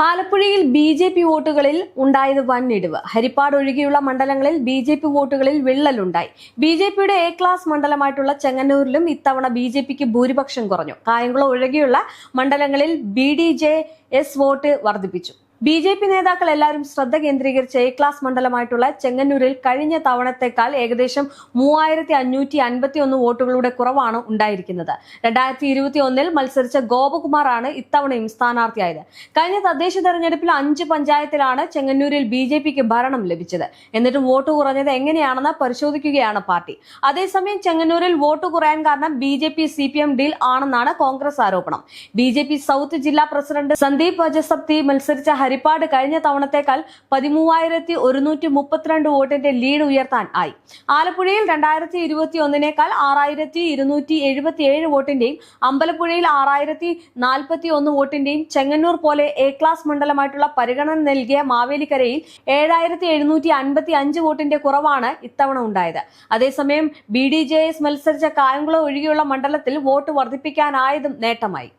ആലപ്പുഴയിൽ ബി.ജെ.പി. വോട്ടുകളിൽ ഉണ്ടായത് വൻ ഇടിവ്. ഹരിപ്പാട് ഒഴികെയുള്ള മണ്ഡലങ്ങളിൽ ബി.ജെ.പി. വോട്ടുകളിൽ വിള്ളലുണ്ടായി. ബി.ജെ.പിയുടെ എ ക്ലാസ് മണ്ഡലമായിട്ടുള്ള ചെങ്ങന്നൂരിലും ഇത്തവണ ബി.ജെ.പിക്ക് ഭൂരിപക്ഷം കുറഞ്ഞു. കായംകുളം ഒഴികെയുള്ള മണ്ഡലങ്ങളിൽ ബി.ഡി.ജെ.എസ് വോട്ട് വർദ്ധിപ്പിച്ചു. ബി.ജെ.പി. നേതാക്കൾ എല്ലാവരും ശ്രദ്ധ കേന്ദ്രീകരിച്ച എ ക്ലാസ് മണ്ഡലമായിട്ടുള്ള ചെങ്ങന്നൂരിൽ കഴിഞ്ഞ തവണത്തേക്കാൾ ഏകദേശം 3551 വോട്ടുകളുടെ കുറവാണ് ഉണ്ടായിരിക്കുന്നത്. 2021 മത്സരിച്ച ഗോപകുമാറാണ് ഇത്തവണയും സ്ഥാനാർത്ഥിയായത്. കഴിഞ്ഞ തദ്ദേശ തെരഞ്ഞെടുപ്പിൽ 5 പഞ്ചായത്തിലാണ് ചെങ്ങന്നൂരിൽ ബി.ജെ.പിക്ക് ഭരണം ലഭിച്ചത്. എന്നിട്ടും വോട്ട് കുറഞ്ഞത് എങ്ങനെയാണെന്ന് പരിശോധിക്കുകയാണ് പാർട്ടി. അതേസമയം ചെങ്ങന്നൂരിൽ വോട്ട് കുറയാൻ കാരണം ബി.ജെ.പി. CPM ഡീൽ ആണെന്നാണ് കോൺഗ്രസ് ആരോപണം. ബി.ജെ.പി. സൗത്ത് ജില്ലാ പ്രസിഡന്റ് സന്ദീപ് വജസപ്തി മത്സരിച്ച ഹരിപ്പാട് കഴിഞ്ഞ തവണത്തേക്കാൾ 13,132 വോട്ടിന്റെ ലീഡ് ഉയർത്താൻ ആയി. ആലപ്പുഴയിൽ 2021 6,277 വോട്ടിന്റെയും അമ്പലപ്പുഴയിൽ 6,041 വോട്ടിന്റെയും ചെങ്ങന്നൂർ പോലെ എ ക്ലാസ് മണ്ഡലമായിട്ടുള്ള പരിഗണന നൽകിയ മാവേലിക്കരയിൽ 7,755 വോട്ടിന്റെ കുറവാണ് ഇത്തവണ ഉണ്ടായത്. അതേസമയം ബി.ഡി.ജെ.എസ് മത്സരിച്ച കായംകുളം ഒഴികെയുള്ള മണ്ഡലത്തിൽ വോട്ട് വർദ്ധിപ്പിക്കാനായതും നേട്ടമായി.